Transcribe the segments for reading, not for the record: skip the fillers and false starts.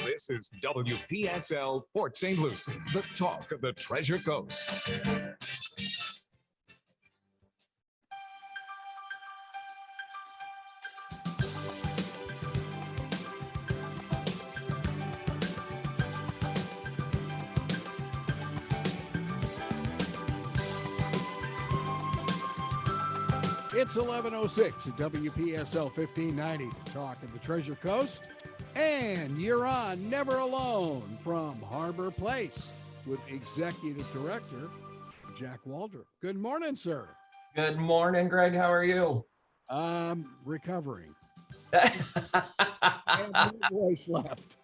This is WPSL Port St. Lucie, the talk of the Treasure Coast. It's 11:06 at WPSL 1590, the talk of the Treasure Coast. And you're on Never Alone from Harbor Place with Executive Director Jack Waldrop. Good morning, sir. Good morning, Greg. How are you? Recovering. I have no voice left.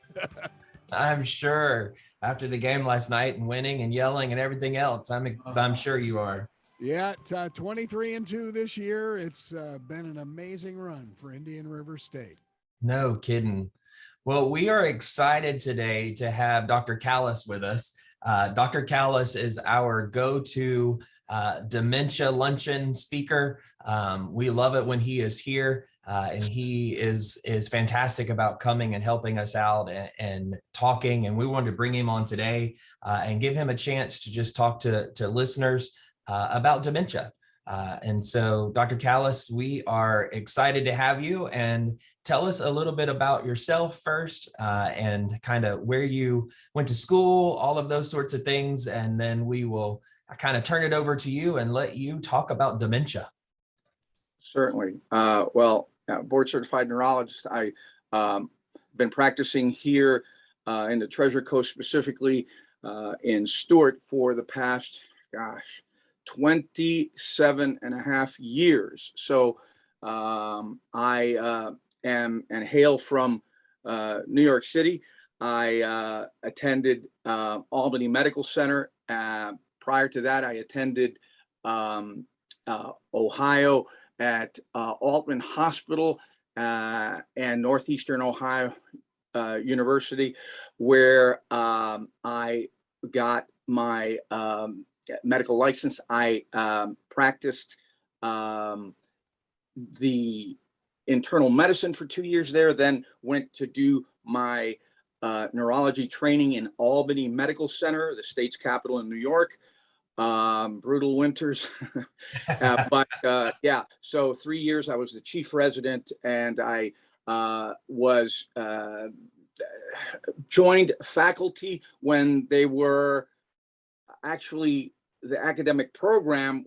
I'm sure after the game last night and winning and yelling and everything else, I'm sure you are. Yeah, 23-2 this year. It's been an amazing run for Indian River State. No kidding. Well, we are excited today to have Dr. Calas with us. Dr. Calas is our go-to dementia luncheon speaker. We love it when he is here, and he is fantastic about coming and helping us out and talking. And we wanted to bring him on today and give him a chance to just talk to listeners about dementia. And so, Dr. Calas, we are excited to have you, and tell us a little bit about yourself first, and kind of where you went to school, all of those sorts of things, and then we will kind of turn it over to you and let you talk about dementia. Certainly. Board certified neurologist. I been practicing here in the Treasure Coast, specifically in Stuart, for the past, 27 and a half years. So I am and hail from New York City. I attended Albany Medical Center. Prior to that, I attended Ohio at Altman Hospital and Northeastern Ohio University, where I got my medical license. I practiced the internal medicine for 2 years there, then went to do my neurology training in Albany Medical Center, the state's capital in New York. Brutal winters. So 3 years I was the chief resident, and I was joined faculty when they were actually, the academic program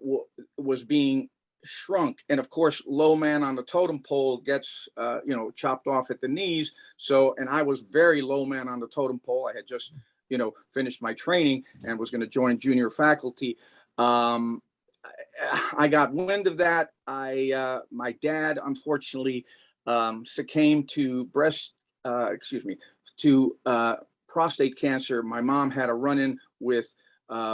was being shrunk. And of course, low man on the totem pole gets, chopped off at the knees. So, and I was very low man on the totem pole. I had just, finished my training and was going to join junior faculty. I got wind of that. My dad, unfortunately, succumbed to prostate cancer. My mom had a run-in with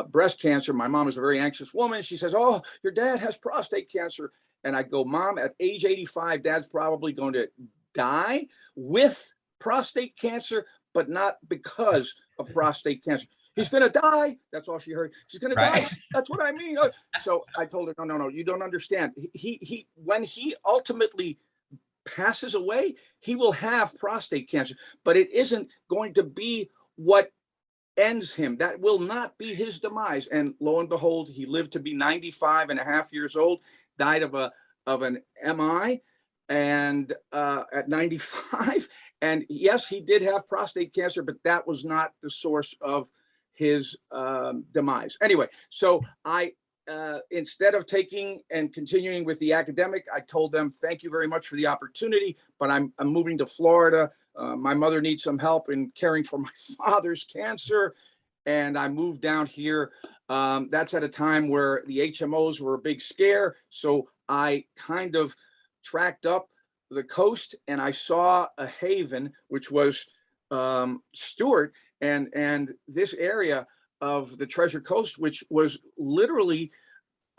breast cancer. My mom is a very anxious woman. She says, "Oh, your dad has prostate cancer." And I go, "Mom, at age 85, Dad's probably going to die with prostate cancer, but not because of prostate cancer. He's going to die." That's all she heard. "She's going to die. That's what I mean." So I told her, no, you don't understand. He when he ultimately passes away, he will have prostate cancer, but it isn't going to be what ends him. That will not be his demise. And lo and behold, he lived to be 95 and a half years old, died of an MI, and at 95. And yes, he did have prostate cancer, but that was not the source of his demise. Anyway, so I, instead of taking and continuing with the academic, I told them, "Thank you very much for the opportunity, but I'm moving to Florida. My mother needs some help in caring for my father's cancer." And I moved down here. That's at a time where the HMOs were a big scare. So I kind of tracked up the coast, and I saw a haven, which was Stuart, and this area of the Treasure Coast, which was literally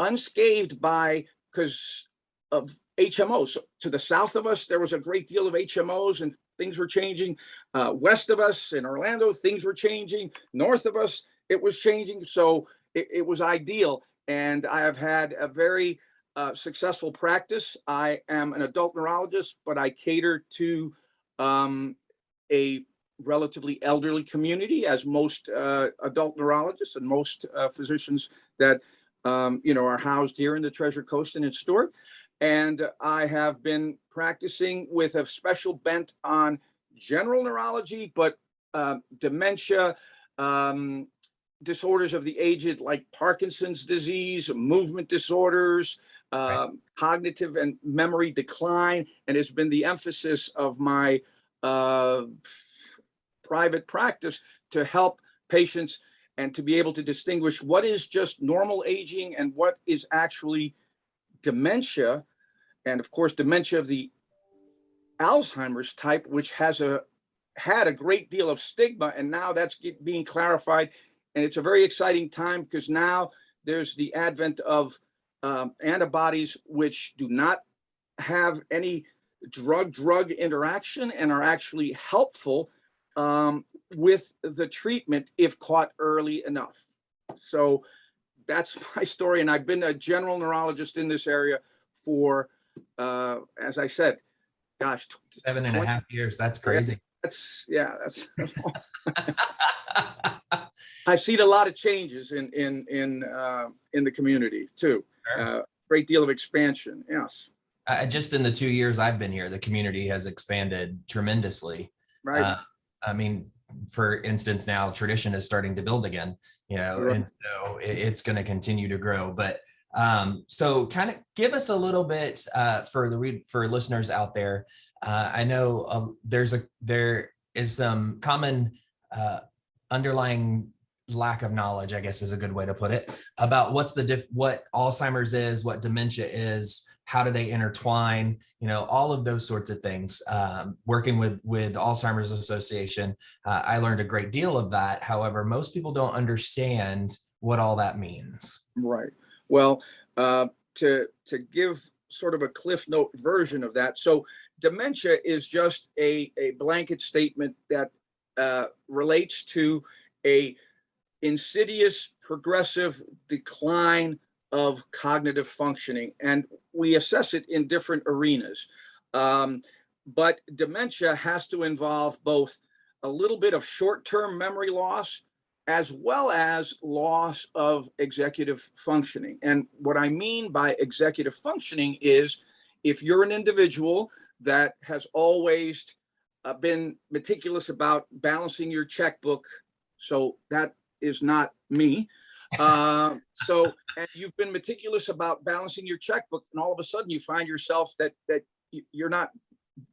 unscathed because of HMOs. So to the south of us, there was a great deal of HMOs, and things were changing. West of us in Orlando, things were changing. North of us, it was changing. So it was ideal. And I have had a very successful practice. I am an adult neurologist, but I cater to a relatively elderly community, as most adult neurologists and most physicians that are housed here in the Treasure Coast and in Stuart. And I have been practicing with a special bent on general neurology, but dementia, disorders of the aged like Parkinson's disease, movement disorders, cognitive and memory decline, and it's been the emphasis of my private practice to help patients and to be able to distinguish what is just normal aging and what is actually dementia. And of course, dementia of the Alzheimer's type, which has had a great deal of stigma, and now that's being clarified. And it's a very exciting time because now there's the advent of antibodies which do not have any drug-drug interaction and are actually helpful with the treatment if caught early enough. So that's my story. And I've been a general neurologist in this area for, as I said, gosh, 7.5 years. That's crazy. That's I've seen a lot of changes in the community too. Sure. Great deal of expansion. Yes. Just in the 2 years I've been here, the community has expanded tremendously. Right. I mean, for instance, now tradition is starting to build again, Right. and so it's going to continue to grow. But so kind of give us a little bit for listeners out there. I know there is some common underlying lack of knowledge, I guess is a good way to put it, about what Alzheimer's is, what dementia is, how do they intertwine, all of those sorts of things. Working with Alzheimer's Association, I learned a great deal of that. However, most people don't understand what all that means. Right. Well, to give sort of a Cliff Note version of that. So dementia is just a blanket statement that relates to a insidious progressive decline of cognitive functioning. And we assess it in different arenas. But dementia has to involve both a little bit of short-term memory loss as well as loss of executive functioning. And what I mean by executive functioning is if you're an individual that has always been meticulous about balancing your checkbook, so that is not me. And you've been meticulous about balancing your checkbook, and all of a sudden you find yourself that you're not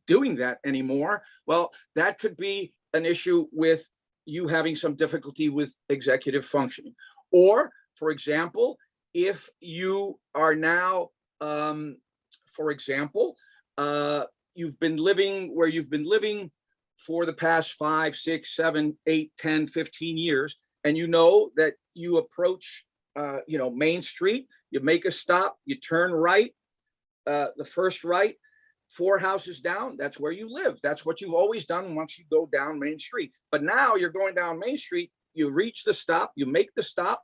doing that anymore. Well, that could be an issue with you having some difficulty with executive functioning. Or, for example, if you are now, you've been living where you've been living for the past 5, 6, 7, 8, 10, 15 years, and you know that you approach, Main Street, you make a stop, you turn right, the first right, 4 houses down, that's where you live. That's what you've always done once you go down Main Street. But now you're going down Main Street, you reach the stop, you make the stop,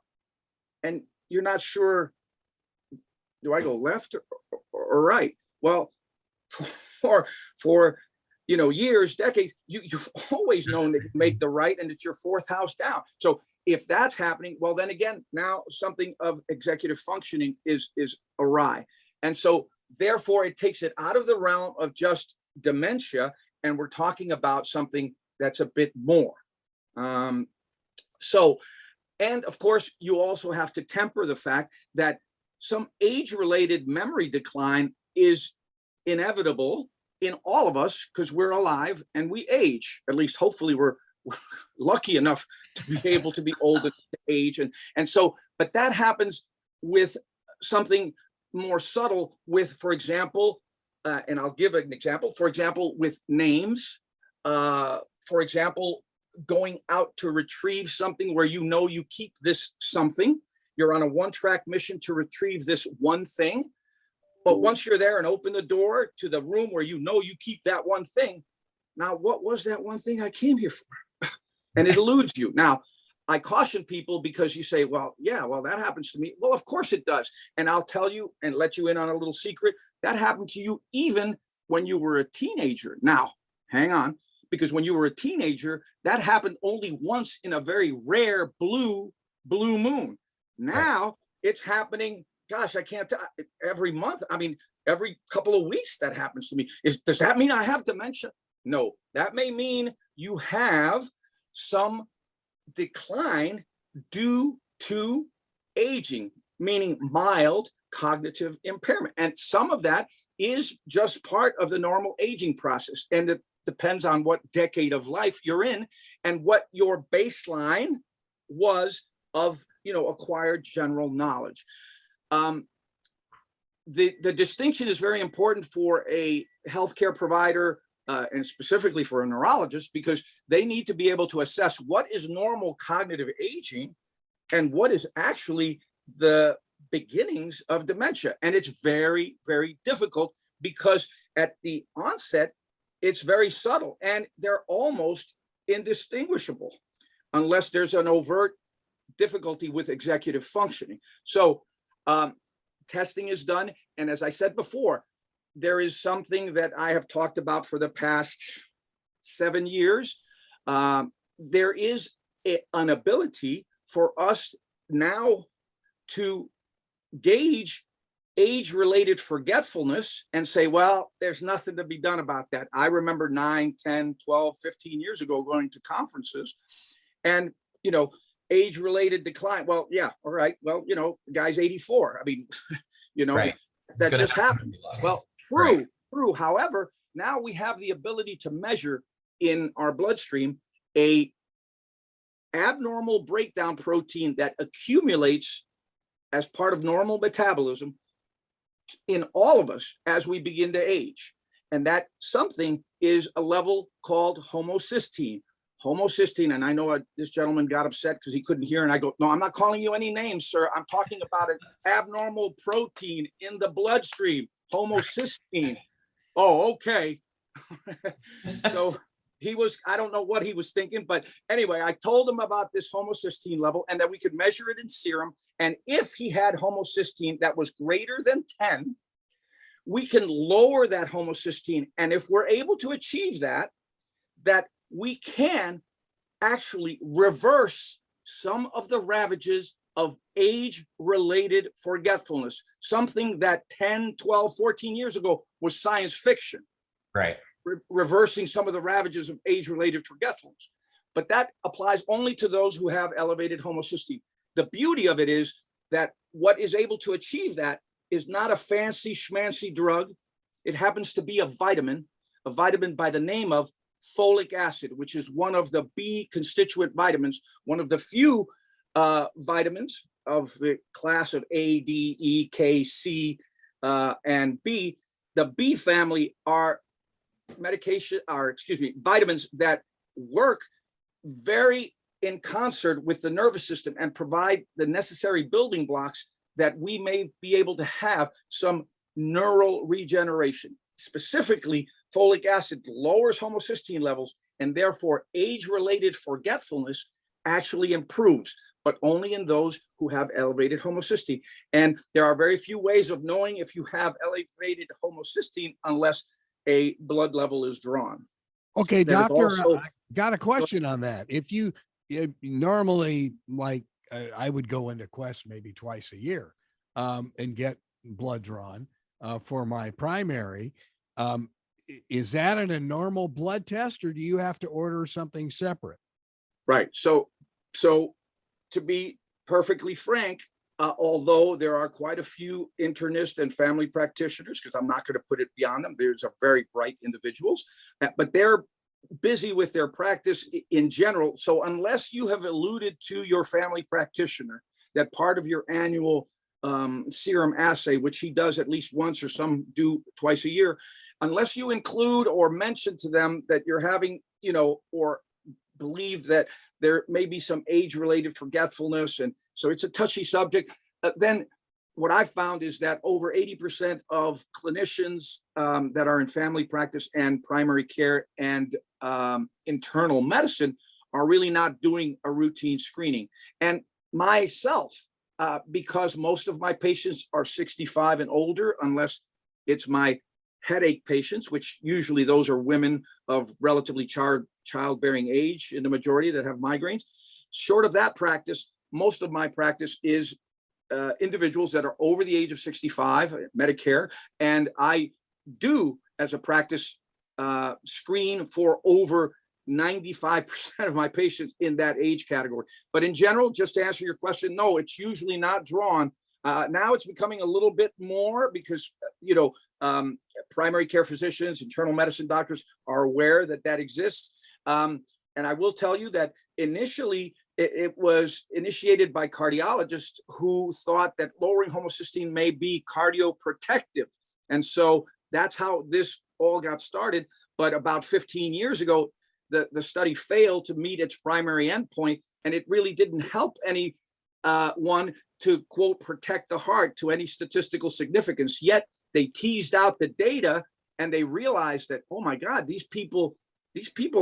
and you're not sure, do I go left or right? Well, for years, decades, you've always known that you make the right and it's your 4th house down. So if that's happening, well, then again, now something of executive functioning is awry. And so therefore, it takes it out of the realm of just dementia, and we're talking about something that's a bit more. And of course, you also have to temper the fact that some age-related memory decline is inevitable in all of us because we're alive and we age. At least, hopefully, we're lucky enough to be able to be old enough to age. And so, but that happens with something more subtle with, for example, and I'll give an example, for example, with names, for example, going out to retrieve something where you keep this something. You're on a one-track mission to retrieve this one thing. But once you're there and open the door to the room where you keep that one thing, now what was that one thing I came here for? And it eludes you. Now, I caution people because you say, well, that happens to me. Well, of course it does. And I'll tell you and let you in on a little secret. That happened to you even when you were a teenager. Now, hang on, because when you were a teenager, that happened only once in a very rare blue moon. Now it's happening, gosh, I can't tell, every month. I mean, every couple of weeks that happens to me. Does that mean I have dementia? No, that may mean you have some decline due to aging, meaning mild cognitive impairment. And some of that is just part of the normal aging process. And it depends on what decade of life you're in and what your baseline was of, acquired general knowledge. The distinction is very important for a healthcare provider, and specifically for a neurologist, because they need to be able to assess what is normal cognitive aging and what is actually the beginnings of dementia. And it's very, very difficult because at the onset, it's very subtle and they're almost indistinguishable unless there's an overt difficulty with executive functioning. So testing is done. And as I said before, there is something that I have talked about for the past 7 years. There is an ability for us now to gauge age-related forgetfulness and say, well, there's nothing to be done about that. I remember 9, 10, 12, 15 years ago going to conferences and, age-related decline. Well, yeah, all right. Well, the guy's 84. I mean, Right. that just happened. Well, true. However, now we have the ability to measure in our bloodstream a abnormal breakdown protein that accumulates as part of normal metabolism in all of us as we begin to age. And that something is a level called homocysteine. Homocysteine, and I know this gentleman got upset because he couldn't hear, and I go, no, I'm not calling you any names, sir. I'm talking about an abnormal protein in the bloodstream, homocysteine. Oh, okay. So I don't know what he was thinking, but anyway, I told him about this homocysteine level and that we could measure it in serum. And if he had homocysteine that was greater than 10, we can lower that homocysteine. And if we're able to achieve that we can actually reverse some of the ravages of age-related forgetfulness, something that 10, 12, 14 years ago was science fiction. Right. Reversing some of the ravages of age-related forgetfulness. But that applies only to those who have elevated homocysteine. The beauty of it is that what is able to achieve that is not a fancy schmancy drug. It happens to be a vitamin by the name of folic acid, which is one of the B constituent vitamins, one of the few vitamins of the class of A, D, E, K, C, and B. The B family are vitamins that work very in concert with the nervous system and provide the necessary building blocks that we may be able to have some neural regeneration. Specifically, folic acid lowers homocysteine levels and therefore age-related forgetfulness actually improves, but only in those who have elevated homocysteine. And there are very few ways of knowing if you have elevated homocysteine unless a blood level is drawn. Okay, doctor, I got a question on that. If normally, like I would go into Quest maybe twice a year and get blood drawn for my primary. Is that in a normal blood test or do you have to order something separate? Right. So to be perfectly frank, although there are quite a few internist and family practitioners, because I'm not going to put it beyond them, there's a very bright individuals, but they're busy with their practice in general. So unless you have alluded to your family practitioner that part of your annual serum assay, which he does at least once or some do twice a year, unless you include or mention to them that you're having, or believe that there may be some age-related forgetfulness, and so it's a touchy subject, then what I found is that over 80% of clinicians that are in family practice and primary care and internal medicine are really not doing a routine screening. And myself, because most of my patients are 65 and older, unless it's my headache patients, which usually those are women of relatively childbearing age in the majority that have migraines. Short of that practice, most of my practice is individuals that are over the age of 65, Medicare, and I do, as a practice, screen for over 95% of my patients in that age category. But in general, just to answer your question, no, it's usually not drawn. Now it's becoming a little bit more because, primary care physicians, internal medicine doctors are aware that that exists. And I will tell you that initially it was initiated by cardiologists who thought that lowering homocysteine may be cardioprotective. And so that's how this all got started. But about 15 years ago, the study failed to meet its primary endpoint, and it really didn't help anyone to, quote, protect the heart to any statistical significance. Yet they teased out the data and they realized that, oh my God, these people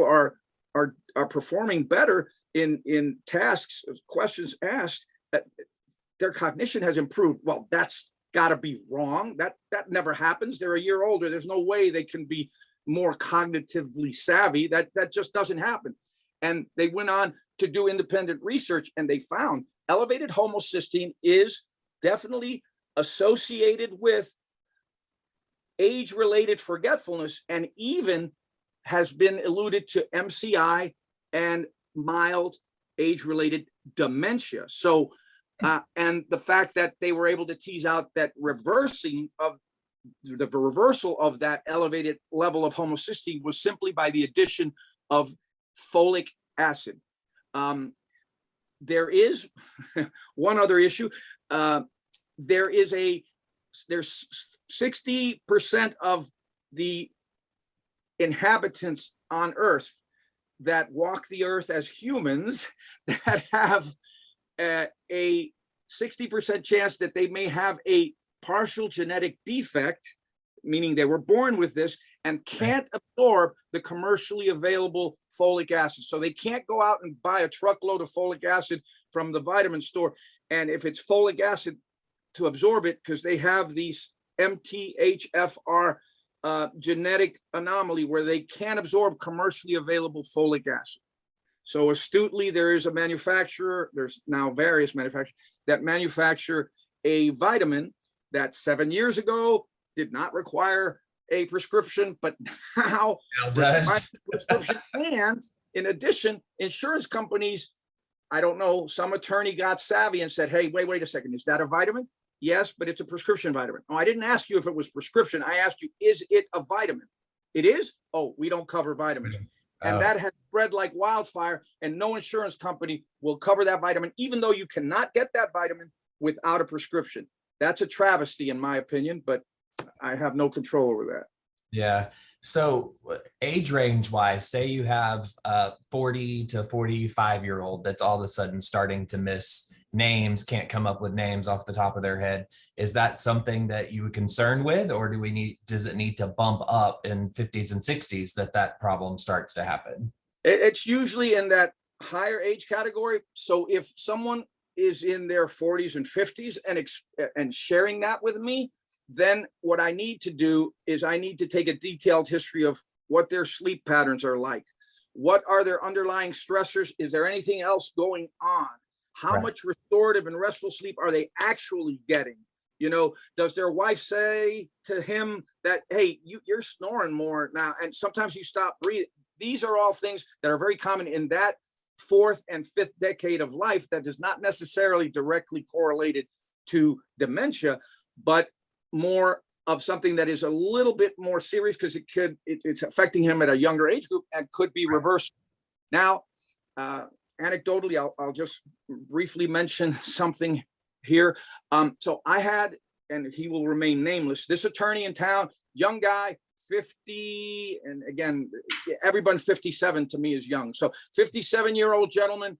are performing better in tasks, questions asked, that their cognition has improved. Well, that's got to be wrong. That never happens. They're a year older. There's no way they can be more cognitively savvy. That just doesn't happen. And they went on to do independent research, and they found elevated homocysteine is definitely associated with age-related forgetfulness, and even has been alluded to MCI and mild age-related dementia. So, and the fact that they were able to tease out that reversal of that elevated level of homocysteine was simply by the addition of folic acid. There is one other issue. There's 60% of the inhabitants on Earth that walk the earth as humans that have a 60% chance that they may have a partial genetic defect, meaning they were born with this and can't absorb the commercially available folic acid. So they can't go out and buy a truckload of folic acid from the vitamin store. And if it's folic acid, to absorb it, because they have these MTHFR genetic anomaly where they can't absorb commercially available folic acid. So astutely, there is a manufacturer, there's now various manufacturers that manufacture a vitamin that 7 years ago did not require a prescription, but now does. prescription. And in addition, insurance companies, I don't know, some attorney got savvy and said, hey, wait a second, is that a vitamin? Yes, but it's a prescription vitamin. Oh, I didn't ask you if it was prescription. I asked you, is it a vitamin? It is? Oh, we don't cover vitamins. And that has spread like wildfire, and no insurance company will cover that vitamin, even though you cannot get that vitamin without a prescription. That's a travesty, in my opinion, but I have no control over that. Yeah. So age range wise, say you have a 40 to 45-year-old that's all of a sudden starting to miss names, can't come up with names off the top of their head. Is that something that you were concerned with, or does it need to bump up in 50s and 60s that problem starts to happen? It's usually in that higher age category. So if someone is in their 40s and 50s and sharing that with me, then what I need to do is I need to take a detailed history of what their sleep patterns are like. What are their underlying stressors? Is there anything else going on? How much restorative and restful sleep are they actually getting? Does their wife say to him that, hey, you're snoring more now, and sometimes you stop breathing? These are all things that are very common in that fourth and fifth decade of life that is not necessarily directly correlated to dementia, but more of something that is a little bit more serious because it's affecting him at a younger age group and could be reversed. Now, anecdotally, I'll just briefly mention something here. So I had, and he will remain nameless, this attorney in town, young guy, 50, and again, everyone 57 to me is young. So 57-year-old gentleman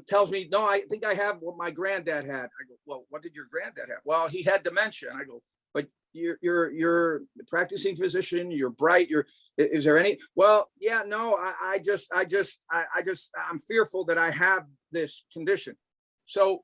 tells me, no, I think I have what my granddad had. I go, well, what did your granddad have? Well, he had dementia. And I go, but you're a practicing physician, you're bright, is there any? Well, yeah, no, I'm fearful that I have this condition. So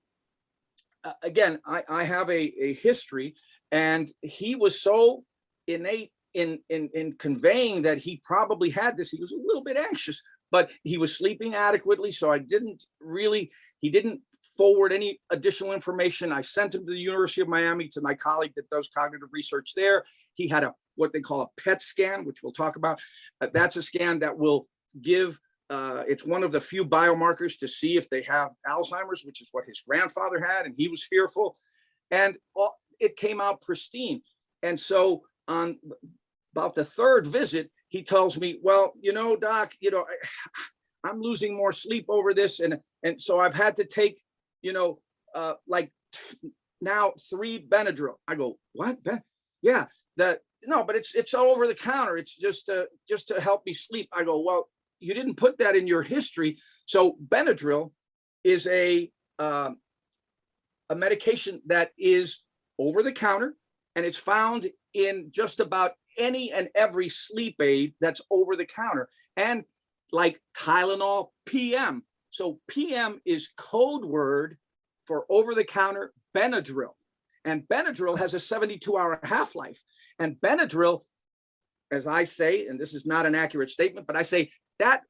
again, I have a history, and he was so innate in conveying that he probably had this. He was a little bit anxious, but he was sleeping adequately. So he didn't forward any additional information. I sent him to the University of Miami to my colleague that does cognitive research there. He had what they call a PET scan, which we'll talk about. That's a scan that will give, it's one of the few biomarkers to see if they have Alzheimer's, which is what his grandfather had, and he was fearful. And it came out pristine. And so on about the third visit, he tells me, well, doc, I'm losing more sleep over this. And so I've had to take, like now 3 Benadryl. I go, what? Yeah, no, but it's over the counter. It's just to help me sleep. I go, well, you didn't put that in your history. So Benadryl is a medication that is over the counter, and it's found in just about any and every sleep aid that's over the counter, and like Tylenol PM. So PM is code word for over the counter Benadryl. And Benadryl has a 72-hour half-life. And Benadryl, as I say, and this is not an accurate statement, but I say that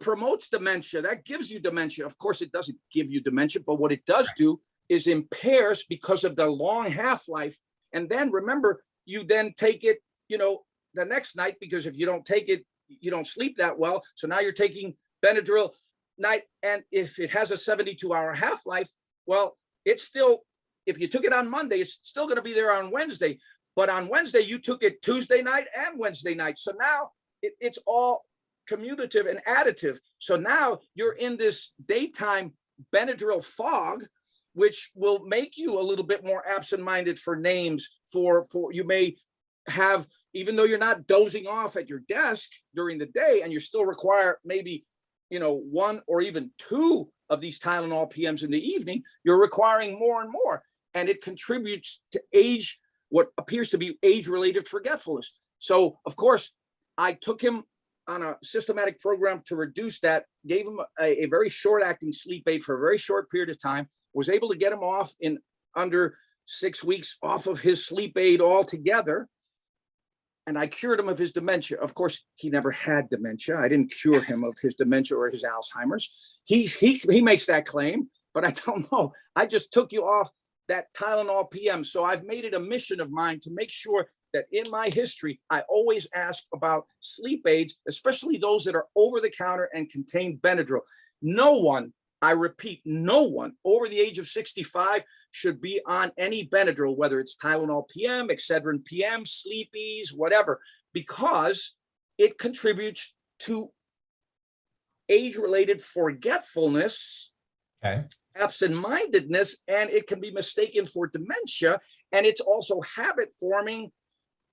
promotes dementia, that gives you dementia. Of course, it doesn't give you dementia, but what it does do is impairs because of the long half-life. And then remember, you then take it, the next night, because if you don't take it, you don't sleep that well. So now you're taking Benadryl night. And if it has a 72-hour half-life, well, it's still, if you took it on Monday, it's still going to be there on Wednesday. But on Wednesday, you took it Tuesday night and Wednesday night. So now it's all commutative and additive. So now you're in this daytime Benadryl fog, which will make you a little bit more absent-minded for names. For you may have, even though you're not dozing off at your desk during the day, and you still require maybe 1 or even 2 of these Tylenol PMs in the evening, you're requiring more and more, and it contributes to what appears to be age-related forgetfulness. So of course, I took him on a systematic program to reduce that, gave him a very short-acting sleep aid for a very short period of time, was able to get him off in under 6 weeks off of his sleep aid altogether. And I cured him of his dementia. Of course, he never had dementia. I didn't cure him of his dementia or his Alzheimer's. He makes that claim, but I don't know. I just took you off that Tylenol PM. So I've made it a mission of mine to make sure that in my history, I always ask about sleep aids, especially those that are over the counter and contain Benadryl. No one, I repeat, no one over the age of 65 should be on any Benadryl, whether it's Tylenol PM, Excedrin PM, Sleepies, whatever, because it contributes to age-related forgetfulness, absent-mindedness, and it can be mistaken for dementia, and it's also habit-forming,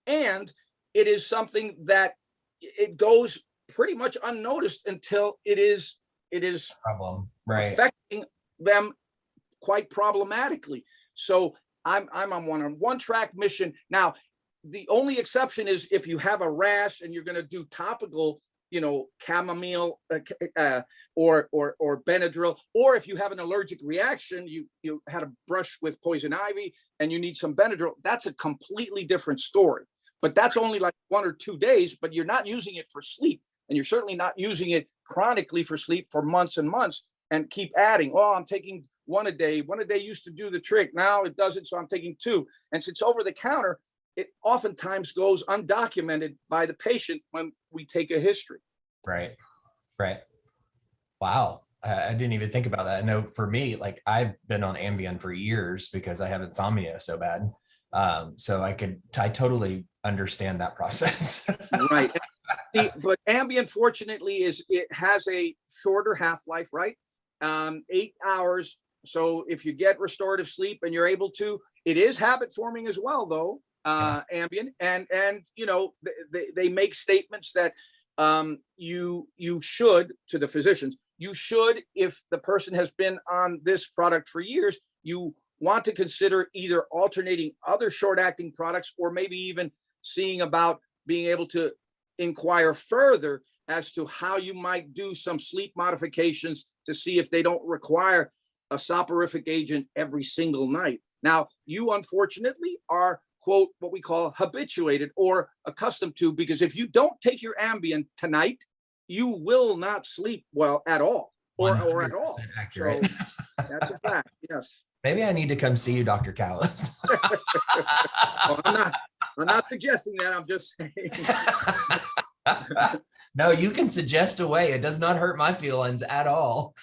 and it is something that it goes pretty much unnoticed until it is problem, right, affecting them quite problematically. So I'm on one-track mission. Now, the only exception is if you have a rash and you're going to do topical, chamomile or Benadryl, or if you have an allergic reaction, you had a brush with poison ivy and you need some Benadryl, that's a completely different story. But that's only like 1 or 2 days, but you're not using it for sleep. And you're certainly not using it chronically for sleep for months and months and keep adding. Oh, I'm taking 1 a day. 1 a day used to do the trick. Now it doesn't, so I'm taking 2. And since over the counter, it oftentimes goes undocumented by the patient when we take a history. Right. Wow. I didn't even think about that. I know for me, like I've been on Ambien for years because I have insomnia so bad. So I totally understand that process. Right. But Ambien, fortunately, it has a shorter half-life, right? 8 hours. So if you get restorative sleep and you're able to, it is habit forming as well, though, Ambien. And they make statements that you should, to the physicians, you should, if the person has been on this product for years, you want to consider either alternating other short-acting products or maybe even seeing about being able to inquire further as to how you might do some sleep modifications to see if they don't require a soporific agent every single night. Now, you unfortunately are quote, what we call habituated or accustomed to, because if you don't take your Ambien tonight, you will not sleep well at all or at all. Accurate. So that's a fact. Yes. Maybe I need to come see you, Dr. Calas. Well, I'm not suggesting that. I'm just saying. No, you can suggest away. It does not hurt my feelings at all.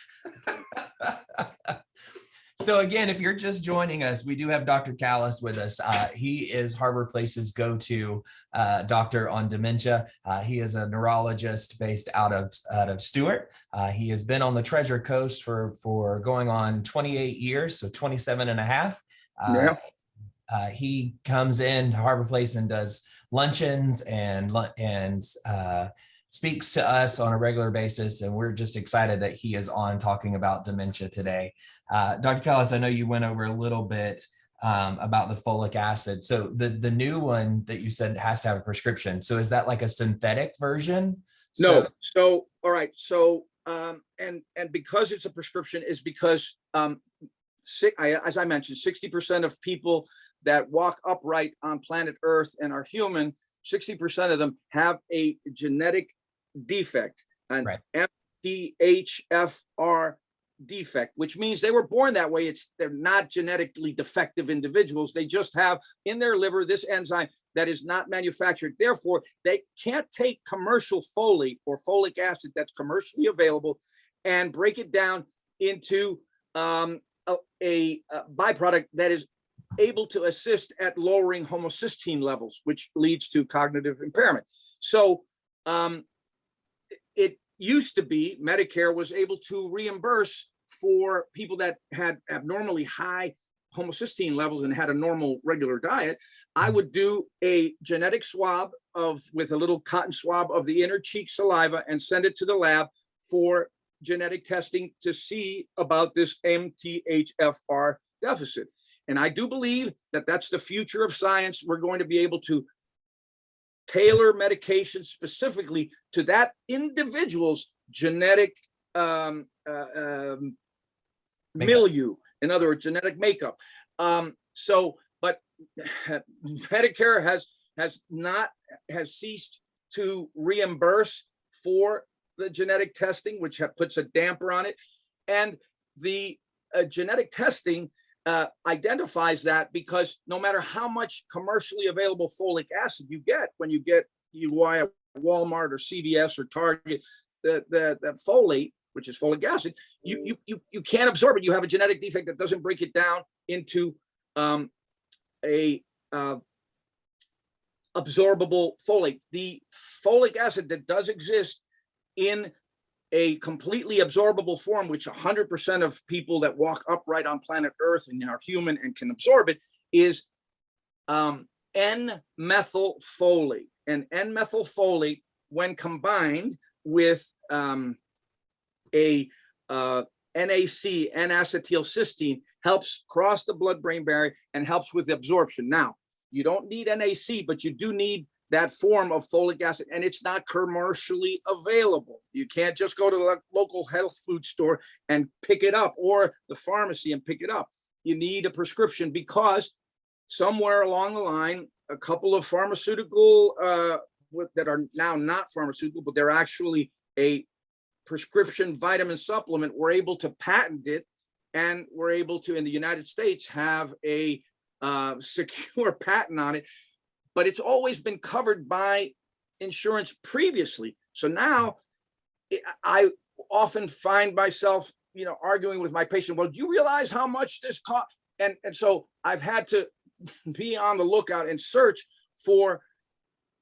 So again, if you're just joining us, we do have Dr. Calas with us. He is Harbor Place's go-to doctor on dementia. He is a neurologist based out of Stuart. He has been on the Treasure Coast for going on 28 years, so 27 and a half. He comes in to Harbor Place and does luncheons and speaks to us on a regular basis, and we're just excited that he is on talking about dementia today. Dr. Calas, I know you went over a little bit about the folic acid. So the new one that you said has to have a prescription. So is that like a synthetic version? No. So all right. So and because it's a prescription is because as I mentioned, 60% of people that walk upright on planet Earth and are human, 60% of them have a genetic defect, an MTHFR defect, which means they were born that way. They're not genetically defective individuals. They just have in their liver this enzyme that is not manufactured. Therefore, they can't take commercial folate or folic acid that's commercially available and break it down into a byproduct that is able to assist at lowering homocysteine levels, which leads to cognitive impairment. So it used to be Medicare was able to reimburse for people that had abnormally high homocysteine levels and had a normal regular diet. I would do a genetic swab with a little cotton swab of the inner cheek saliva and send it to the lab for genetic testing to see about this MTHFR deficit. And I do believe that that's the future of science. We're going to be able to tailor medication specifically to that individual's genetic milieu, in other words, genetic makeup. But Medicare has ceased to reimburse for the genetic testing, which puts a damper on it. And the genetic testing identifies that because no matter how much commercially available folic acid you get, when you buy at Walmart or CVS or Target, the folate, which is folic acid, you can't absorb it. You have a genetic defect that doesn't break it down into a absorbable folate. The folic acid that does exist in a completely absorbable form, which 100% of people that walk upright on planet Earth and are human and can absorb it, is N-methylfolate. And N-methylfolate, when combined with NAC, N-acetylcysteine, helps cross the blood-brain barrier and helps with absorption. Now, you don't need NAC, but you do need that form of folic acid, and it's not commercially available. You can't just go to the local health food store and pick it up, or the pharmacy and pick it up. You need a prescription because somewhere along the line, a couple of pharmaceutical that are now not pharmaceutical, but they're actually a prescription vitamin supplement, were able to patent it, and we're able to, in the United States, have a secure patent on it. But it's always been covered by insurance previously. So now I often find myself, arguing with my patient, well, do you realize how much this costs? And so I've had to be on the lookout and search for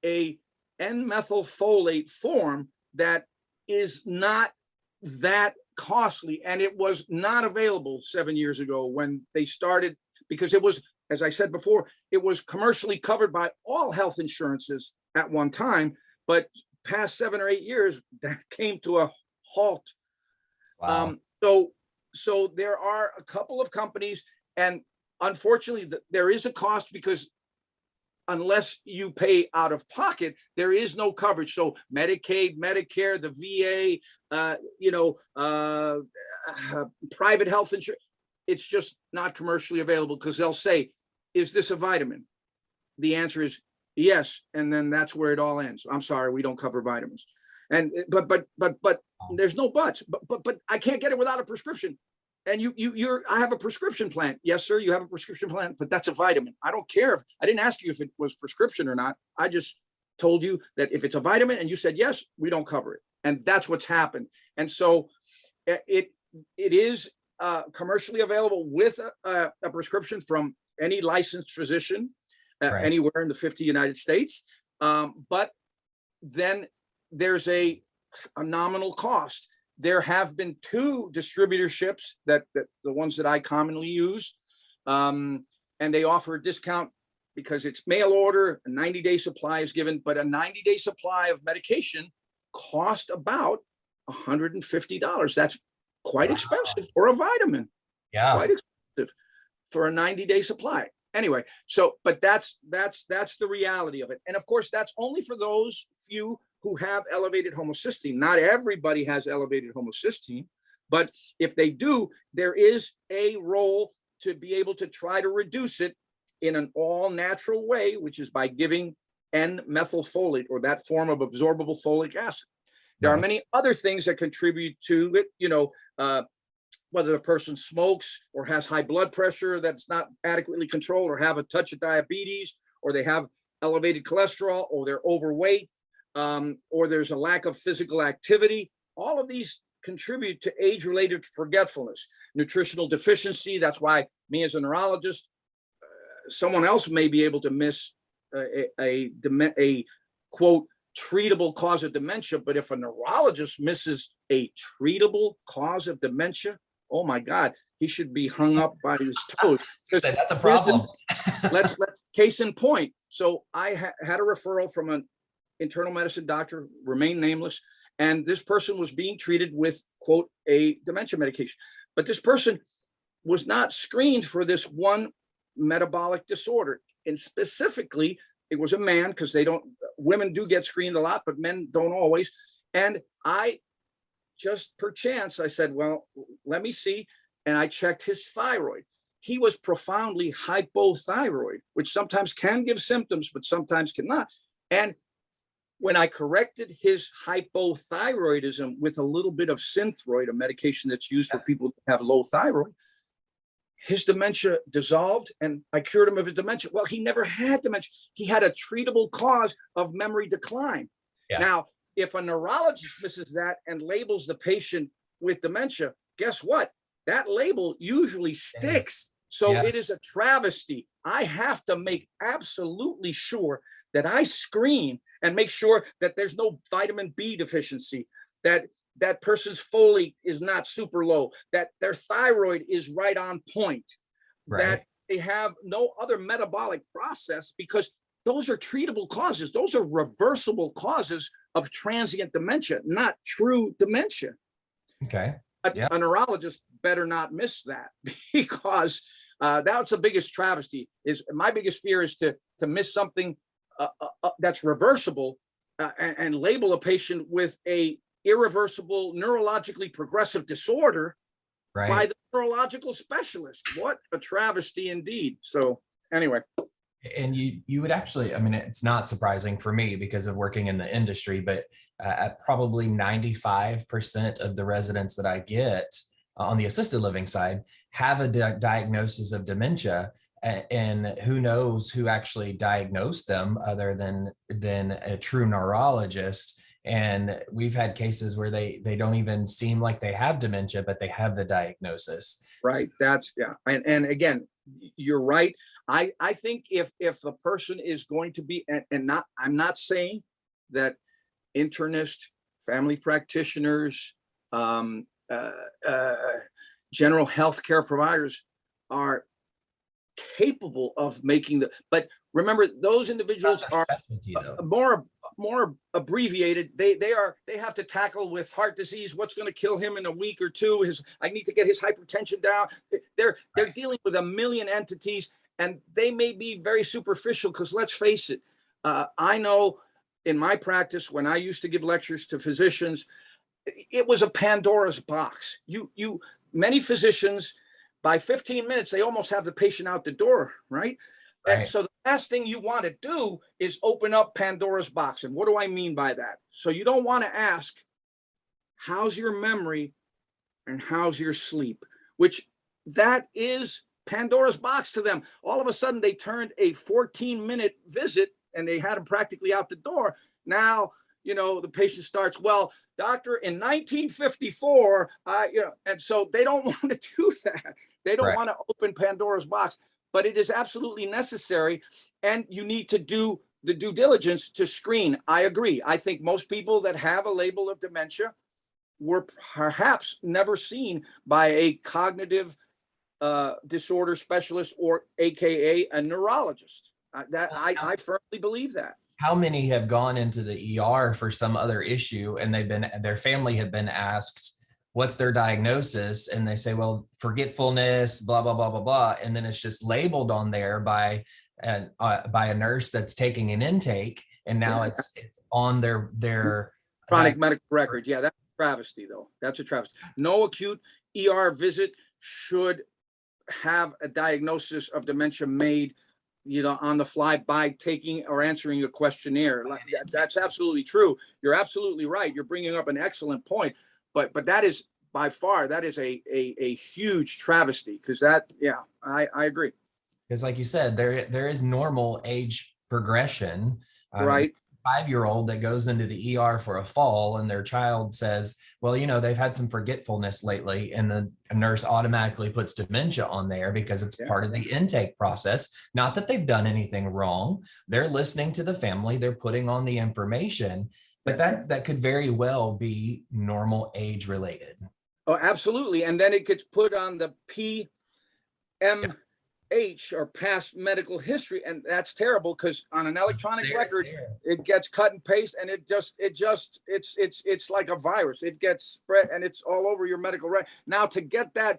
a N-methylfolate form that is not that costly. And it was not available 7 years ago when they started, because it was, as I said before, it was commercially covered by all health insurances at one time, but past 7 or 8 years, that came to a halt. Wow. So there are a couple of companies, and unfortunately, there is a cost because unless you pay out of pocket, there is no coverage. So Medicaid, Medicare, the VA, private health insurance, it's just not commercially available because they'll say, is this a vitamin? the answer is yes. And then that's where it all ends. I'm sorry, we don't cover vitamins. And but there's no buts. But I can't get it without a prescription. And I have a prescription plan. Yes, sir, you have a prescription plan, but that's a vitamin. I don't care if I didn't ask you if it was prescription or not. I just told you that if it's a vitamin and you said yes, we don't cover it. And that's what's happened. And so it is commercially available with a prescription from any licensed physician anywhere in the 50 United States. But then there's a nominal cost. There have been 2 distributorships that the ones that I commonly use, and they offer a discount because it's mail order. A 90-day supply is given, but a 90-day supply of medication cost about $150. That's quite expensive for a vitamin. Yeah, quite expensive for a 90-day supply. Anyway, so but that's the reality of it, and of course that's only for those few who have elevated homocysteine. Not everybody has elevated homocysteine, but if they do, there is a role to be able to try to reduce it in an all natural way, which is by giving N-methylfolate, or that form of absorbable folic acid. There are many other things that contribute to it, whether the person smokes or has high blood pressure that's not adequately controlled, or have a touch of diabetes, or they have elevated cholesterol, or they're overweight, or there's a lack of physical activity. All of these contribute to age-related forgetfulness, nutritional deficiency. That's why me as a neurologist, someone else may be able to miss a quote treatable cause of dementia, but if a neurologist misses a treatable cause of dementia, oh my God, he should be hung up by his toes. That's a problem. let's case in point. So I had a referral from an internal medicine doctor, remain nameless, and this person was being treated with, quote, a dementia medication. But this person was not screened for this one metabolic disorder. And specifically, it was a man, because women do get screened a lot, but men don't always. And I just perchance, I said, well, let me see. And I checked his thyroid. He was profoundly hypothyroid, which sometimes can give symptoms, but sometimes cannot. And when I corrected his hypothyroidism with a little bit of Synthroid, a medication that's used for people who have low thyroid, his dementia dissolved, and I cured him of his dementia. Well, he never had dementia. He had a treatable cause of memory decline. Yeah. Now, if a neurologist misses that and labels the patient with dementia, guess what? That label usually sticks. So it is a travesty. I have to make absolutely sure that I screen and make sure that there's no vitamin B deficiency, that that person's folate is not super low, that their thyroid is right on point, that they have no other metabolic process, because those are treatable causes. Those are reversible causes of transient dementia, not true dementia. Okay. A neurologist better not miss that, because that's the biggest travesty. Is my biggest fear is to miss something that's reversible and label a patient with a irreversible neurologically progressive disorder by the neurological specialist. What a travesty indeed. So anyway. And you would actually, I mean, it's not surprising for me because of working in the industry, but at probably 95% of the residents that I get on the assisted living side have a diagnosis of dementia. And who knows who actually diagnosed them other than a true neurologist. And we've had cases where they don't even seem like they have dementia, but they have the diagnosis. Right. That's And again, you're right. I think if the person is going to be, I'm not saying that internists, family practitioners, general healthcare providers are capable of making but remember, those individuals are more abbreviated. They have to tackle with heart disease. What's going to kill him in a week or two? I need to get his hypertension down. They're dealing with a million entities, and they may be very superficial, because let's face it, I know in my practice, when I used to give lectures to physicians, it was a Pandora's box. Many physicians, by 15 minutes, they almost have the patient out the door, right? And so the last thing you want to do is open up Pandora's box. And what do I mean by that? So you don't want to ask, how's your memory and how's your sleep? Which that is Pandora's box to them. All of a sudden, they turned a 14-minute visit and they had them practically out the door. Now, the patient starts, well, doctor, in 1954, and so they don't want to do that. They don't want to open Pandora's box, but it is absolutely necessary. And you need to do the due diligence to screen. I agree. I think most people that have a label of dementia were perhaps never seen by a cognitive disorder specialist or AKA a neurologist. I firmly believe that. How many have gone into the ER for some other issue and their family have been asked, what's their diagnosis? And they say, well, forgetfulness, blah, blah, blah, blah, blah. And then it's just labeled on there by a nurse that's taking an intake. And now it's on their chronic medical record. Yeah, that's a travesty, though. That's a travesty. No acute ER visit should have a diagnosis of dementia made, on the fly by taking or answering a questionnaire. That's absolutely true. You're absolutely right. You're bringing up an excellent point. But that is by far, that is a huge travesty, because I agree. Because like you said, there is normal age progression. Right. 5-year-old that goes into the ER for a fall and their child says, well, they've had some forgetfulness lately, and the nurse automatically puts dementia on there because it's part of the intake process. Not that they've done anything wrong. They're listening to the family. They're putting on the information, but that could very well be normal age related. Oh, absolutely. And then it gets put on the PMH or past medical history. And that's terrible, because on an electronic record, it gets cut and paste, and it's like a virus. It gets spread and it's all over your medical record. Now, to get that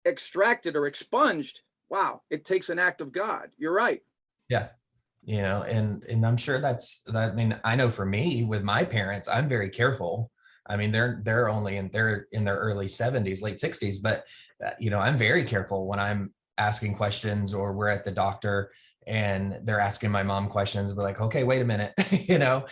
extracted or expunged, wow, it takes an act of God. You're right. Yeah. And I'm sure I know for me with my parents, I'm very careful. I mean, they're only in their early 70s, late 60s, but I'm very careful when I'm asking questions, or we're at the doctor and they're asking my mom questions. We're like, okay, wait a minute, but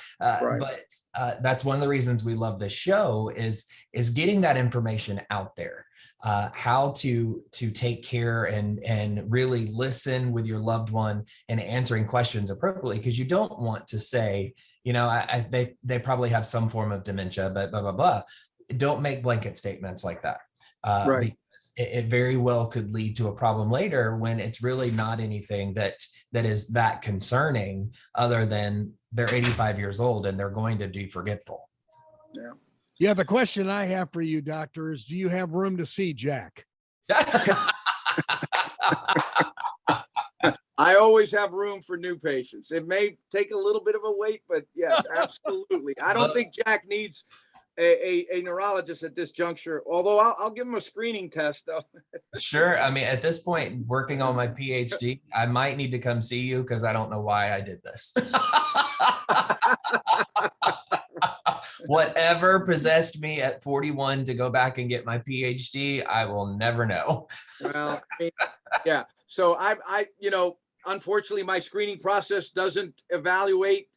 that's one of the reasons we love this show is getting that information out there, how to take care and really listen with your loved one and answering questions appropriately. Because you don't want to say, they probably have some form of dementia, but blah, blah, blah. Don't make blanket statements like that. Because it very well could lead to a problem later when it's really not anything that is that concerning, other than they're 85 years old and they're going to be forgetful. Yeah. The question I have for you, doctor, is do you have room to see Jack? I always have room for new patients. It may take a little bit of a wait, but yes, absolutely. I don't think Jack needs a neurologist at this juncture, although I'll give him a screening test, though. Sure. I mean, at this point, working on my PhD, I might need to come see you, because I don't know why I did this. Whatever possessed me at 41 to go back and get my PhD, I will never know. Well, yeah. So unfortunately, my screening process doesn't evaluate,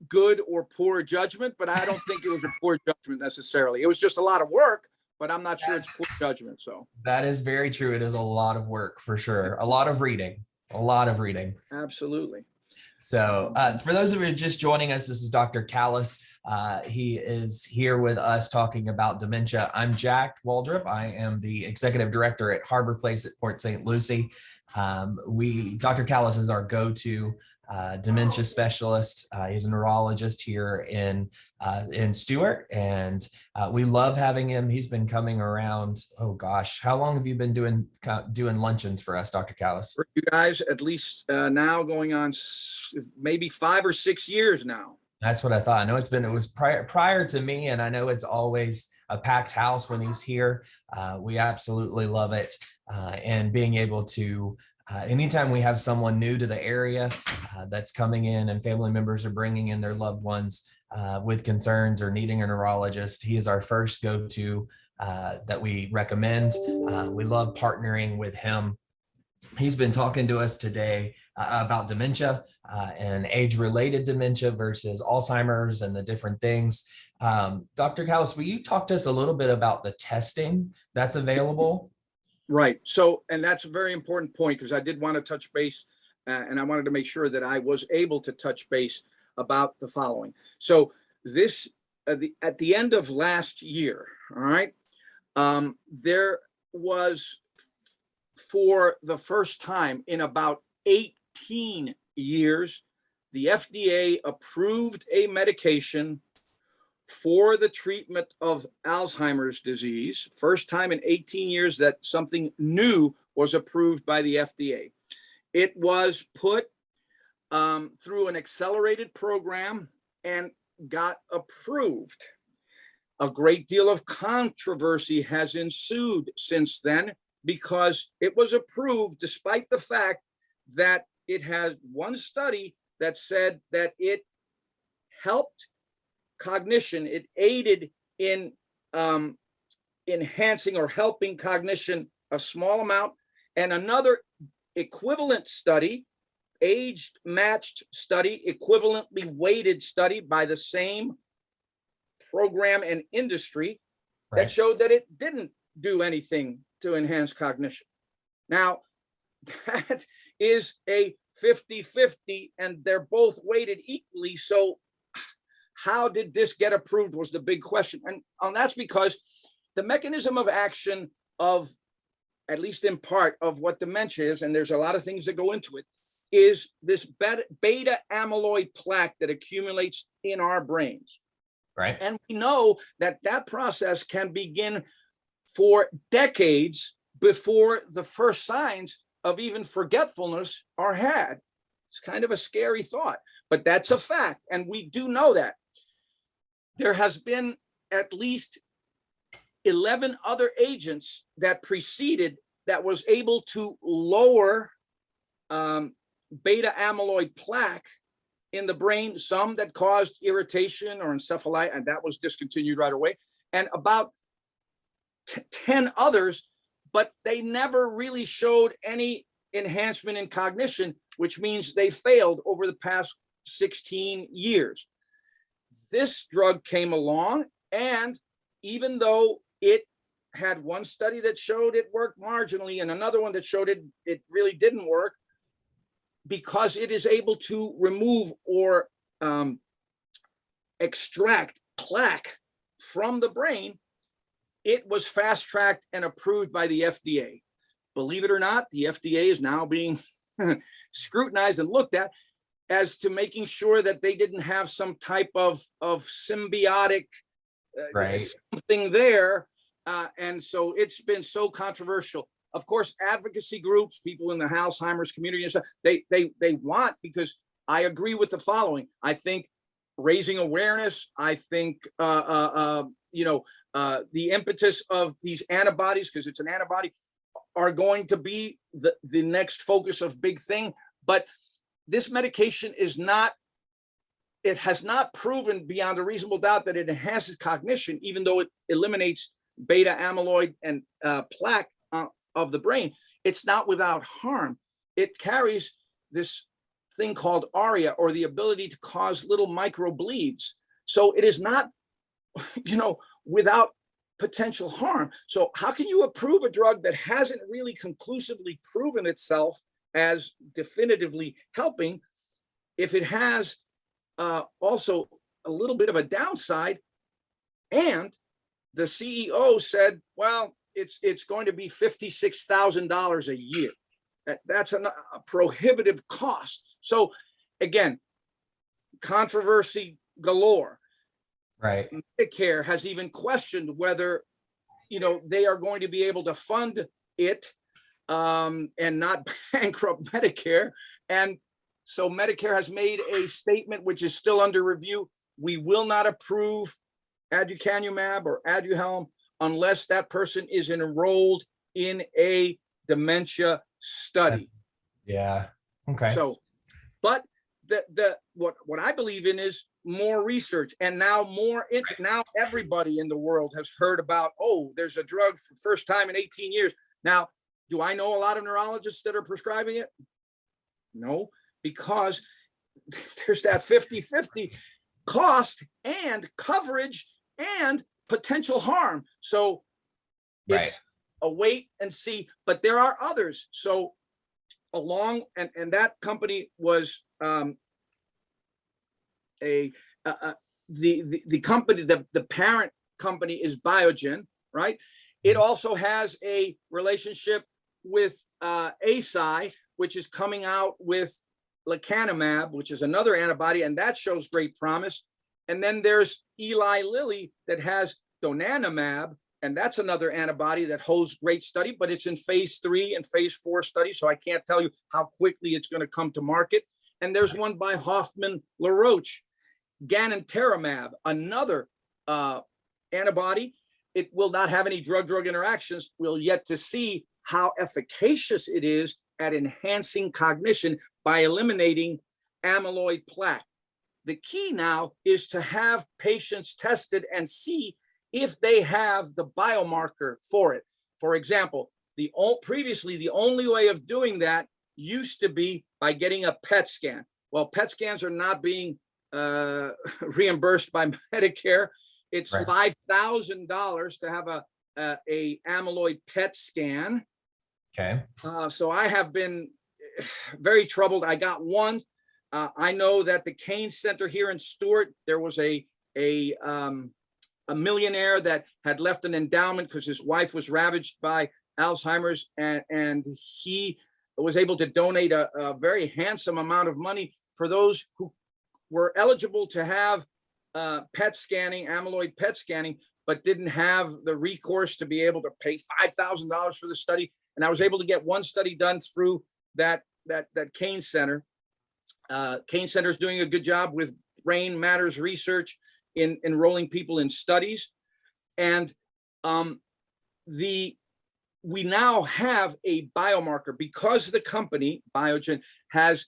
good or poor judgment, but I don't think it was a poor judgment necessarily. It was just a lot of work, but I'm not sure it's poor judgment. So that is very true. It is a lot of work, for sure. A lot of reading. Absolutely. So for those of you just joining us, this is Dr. Calas. He is here with us talking about dementia. I'm Jack Waldrop. I am the executive director at Harbor Place at Port St. Lucie. Dr. Calas is our go-to dementia specialist. He's a neurologist here in Stuart, and we love having him. He's been coming around. Oh gosh, how long have you been doing luncheons for us, Dr. Calas? For you guys, at least now going on maybe 5 or 6 years now. That's what I thought. I know it was prior to me, and I know it's always a packed house when he's here. We absolutely love it, and being able to. Anytime we have someone new to the area that's coming in, and family members are bringing in their loved ones with concerns or needing a neurologist, he is our first go-to that we recommend. We love partnering with him He's been talking to us today about dementia and age-related dementia versus Alzheimer's and the different things. Dr. Calas, will you talk to us a little bit about the testing that's available? Right. So, and that's a very important point, because I did want to touch base and I wanted to make sure that I was able to touch base about the following. So this, at the end of last year, all right, there was, for the first time in about 18 years, the FDA approved a medication for the treatment of Alzheimer's disease. First time in 18 years that something new was approved by the FDA. It was put through an accelerated program and got approved. A great deal of controversy has ensued since then, because it was approved despite the fact that it has one study that said that it helped cognition. It aided in enhancing or helping cognition a small amount, and another equivalent study, age matched study, equivalently weighted study by the same program and industry, Right. that showed that it didn't do anything to enhance cognition. Now, that is a 50-50, and they're both weighted equally. So how did this get approved was the big question. And that's because the mechanism of action of, at least in part, of what dementia is, and there's a lot of things that go into it, is this beta amyloid plaque that accumulates in our brains. Right. And we know that that process can begin for decades before the first signs of even forgetfulness are had. It's kind of a scary thought, but that's a fact. And we do know that. There has been at least 11 other agents that preceded that was able to lower beta amyloid plaque in the brain, some that caused irritation or encephalitis, and that was discontinued right away, and about 10 others, but they never really showed any enhancement in cognition, which means they failed over the past 16 years. This drug came along, and even though it had one study that showed it worked marginally and another one that showed it really didn't work, because it is able to remove or extract plaque from the brain, it was fast-tracked and approved by the FDA. Believe it or not, the FDA is now being scrutinized and looked at as to making sure that they didn't have some type of symbiotic Right. something there. And so it's been so controversial. Of course, advocacy groups, people in the Alzheimer's community and stuff, they want, because I agree with the following. I think raising awareness, I think, the impetus of these antibodies, because it's an antibody, are going to be the next focus of big thing. But this medication is not, it has not proven beyond a reasonable doubt that it enhances cognition, even though it eliminates beta amyloid and plaque of the brain. It's not without harm. It carries this thing called ARIA, or the ability to cause little micro bleeds. So it is not, without potential harm. So how can you approve a drug that hasn't really conclusively proven itself as definitively helping, if it has also a little bit of a downside? And the CEO said, well, it's going to be $56,000 a year. That's a prohibitive cost. So again, controversy galore. Right. Medicare has even questioned whether, they are going to be able to fund it and not bankrupt Medicare. And so Medicare has made a statement, which is still under review. We will not approve aducanumab or Aduhelm unless that person is enrolled in a dementia study. Yeah. Okay. So, but what I believe in is more research, and now now everybody in the world has heard about, oh, there's a drug for the first time in 18 years. Now, Do I know a lot of neurologists that are prescribing it? No, because there's that 50-50 cost and coverage and potential harm. So it's a wait and see, but there are others. So along, and that company was the company, the parent company is Biogen, right? It also has a relationship with ASI, which is coming out with lecanemab, which is another antibody, and that shows great promise. And then there's Eli Lilly that has donanemab, and that's another antibody that holds great study, but it's in phase 3 and phase 4 studies, so I can't tell you how quickly it's going to come to market. And there's one by Hoffman LaRoche, gantenerumab, another antibody. It will not have any drug-drug interactions. We'll yet to see how efficacious it is at enhancing cognition by eliminating amyloid plaque. The key now is to have patients tested and see if they have the biomarker for it. For example, previously, the only way of doing that used to be by getting a PET scan. Well, PET scans are not being reimbursed by Medicare. It's $5,000 to have a amyloid PET scan. Okay. So I have been very troubled. I got one. I know that the Kane Center here in Stuart, there was a millionaire that had left an endowment because his wife was ravaged by Alzheimer's, and he was able to donate a very handsome amount of money for those who were eligible to have PET scanning, amyloid PET scanning, but didn't have the recourse to be able to pay $5,000 for the study. And I was able to get one study done through that Kane Center. Kane Center is doing a good job with Brain Matters research in enrolling people in studies. And we now have a biomarker because the company, Biogen, has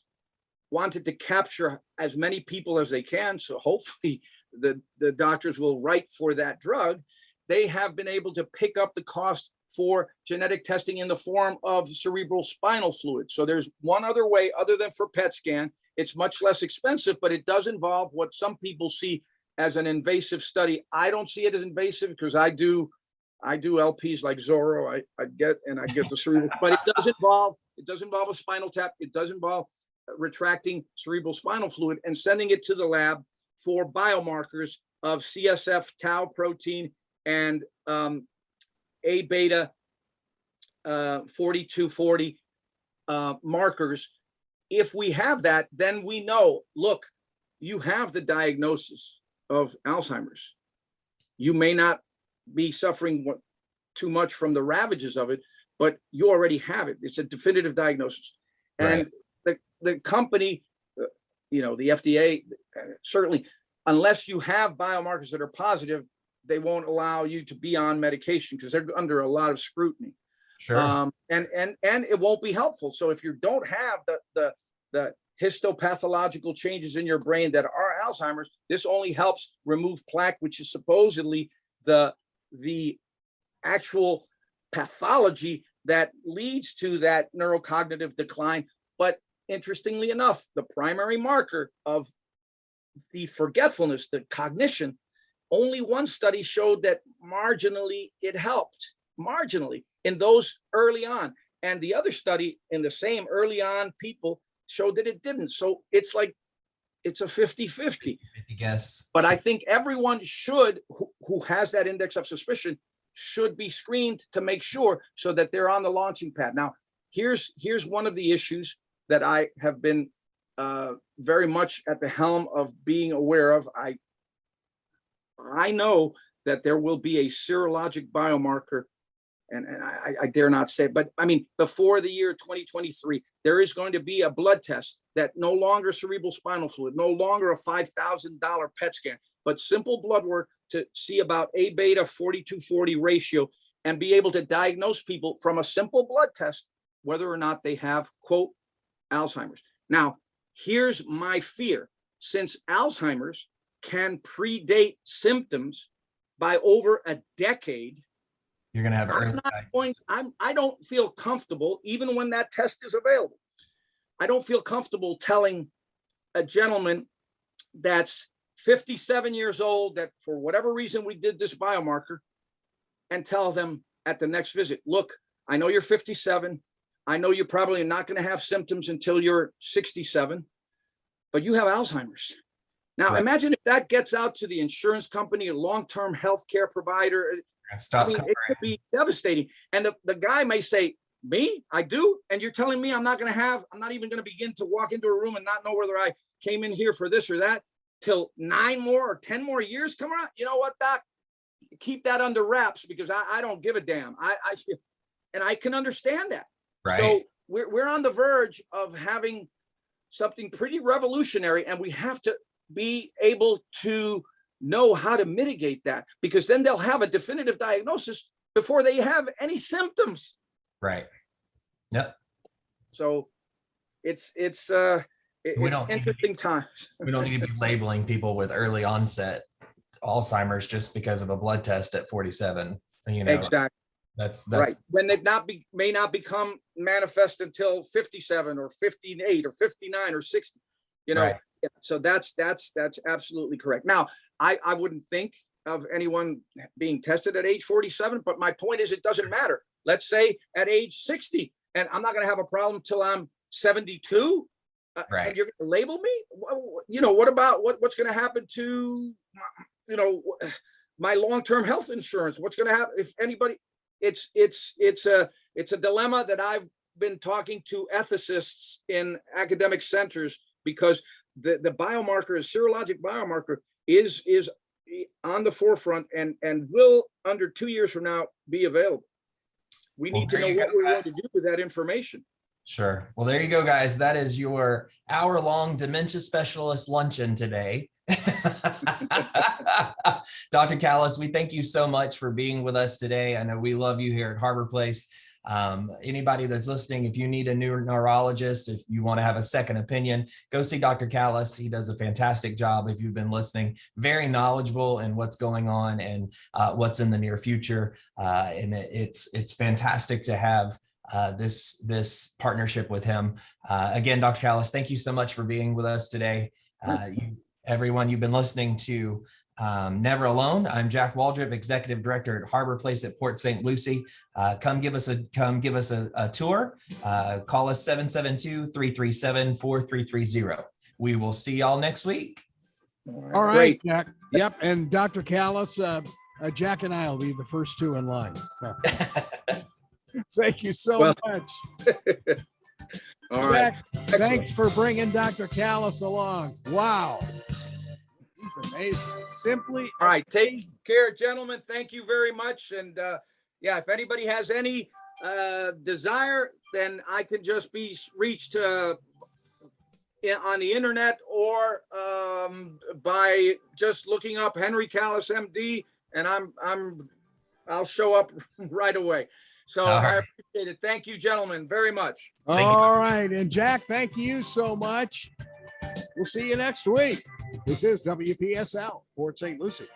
wanted to capture as many people as they can. So hopefully the doctors will write for that drug. They have been able to pick up the cost for genetic testing in the form of cerebral spinal fluid. So there's one other way other than for PET scan. It's much less expensive, but it does involve what some people see as an invasive study. I don't see it as invasive because I do LPs like Zorro. I get the cerebral, but it does involve a spinal tap. It does involve retracting cerebral spinal fluid and sending it to the lab for biomarkers of CSF tau protein and A beta 4240 markers. If we have that, then we know, look, you have the diagnosis of Alzheimer's. You may not be suffering too much from the ravages of it, but you already have it. It's a definitive diagnosis. Right. And the company, the FDA, certainly, unless you have biomarkers that are positive, they won't allow you to be on medication because they're under a lot of scrutiny. Sure. And it won't be helpful. So if you don't have the histopathological changes in your brain that are Alzheimer's, this only helps remove plaque, which is supposedly the actual pathology that leads to that neurocognitive decline. But interestingly enough, the primary marker of the forgetfulness, the cognition, only one study showed that marginally it helped, marginally in those early on. And the other study in the same early on people showed that it didn't. So it's like, it's a 50-50 guess. But I think everyone should, who has that index of suspicion, should be screened to make sure so that they're on the launching pad. Now, here's one of the issues that I have been very much at the helm of being aware of. I know that there will be a serologic biomarker, and I dare not say, but I mean, before the year 2023, there is going to be a blood test that no longer cerebral spinal fluid, no longer a $5,000 PET scan, but simple blood work to see about A beta 4240 ratio and be able to diagnose people from a simple blood test, whether or not they have, quote, Alzheimer's. Now, here's my fear. Since Alzheimer's can predate symptoms by over a decade, You're going to have early I don't feel comfortable, even when that test is available. I don't feel comfortable telling a gentleman that's 57 years old that for whatever reason we did this biomarker, and tell them at the next visit, look, I know you're 57. I know you're probably not going to have symptoms until you're 67, but you have Alzheimer's. Now, imagine if that gets out to the insurance company, a long-term healthcare provider. I mean, it could be devastating. And the guy may say, me, I do. And you're telling me I'm not even going to begin to walk into a room and not know whether I came in here for this or that till 9 more or 10 more years come around. You know what, Doc? Keep that under wraps, because I don't give a damn. And I can understand that. Right. So we're on the verge of having something pretty revolutionary, and we have to be able to know how to mitigate that, because then they'll have a definitive diagnosis before they have any symptoms. Right. Yep. So it's interesting times. We don't need to be labeling people with early onset Alzheimer's just because of a blood test at 47. You know, exactly. That's right. When it may not become manifest until 57 or 58 or 59 or 60. You know, right. Yeah, so that's absolutely correct. Now, I wouldn't think of anyone being tested at age 47, but my point is, it doesn't matter. Let's say at age 60, and I'm not going to have a problem till I'm 72. Right. And you're going to label me? You know, what about what's going to happen to, you know, my long-term health insurance? What's going to happen if anybody? It's a dilemma that I've been talking to ethicists in academic centers, because the biomarker, a serologic biomarker, is on the forefront and will, under 2 years from now, be available. We need to know what we're going to do with that information. Sure. Well, there you go, guys. That is your hour-long dementia specialist luncheon today. Dr. Calas, we thank you so much for being with us today. I know we love you here at Harbor Place. Anybody that's listening, if you need a new neurologist, if you want to have a second opinion, go see Dr. Calas. He does a fantastic job. If you've been listening, very knowledgeable in what's going on and what's in the near future. And it's fantastic to have this partnership with him. Again, Dr. Calas, thank you so much for being with us today. Everyone, you've been listening to Never Alone. I'm Jack Waldrop, Executive Director at Harbor Place at Port St. Lucie. Come give us a tour. Call us 772-337-4330. We will see y'all next week. All right, Jack. Yep. And Dr. Calas, Jack and I will be the first two in line. Thank you so much. All Jack, right. Thanks for bringing Dr. Calas along. Wow. He's amazing. Simply. All right. Take care, gentlemen. Thank you very much. And yeah, if anybody has any desire, then I can just be reached on the internet or by just looking up Henry Calas, MD, and I'll show up right away. So I appreciate it. Thank you, gentlemen, very much. All right. And Jack, thank you so much. We'll see you next week. This is WPSL, Port St. Lucie.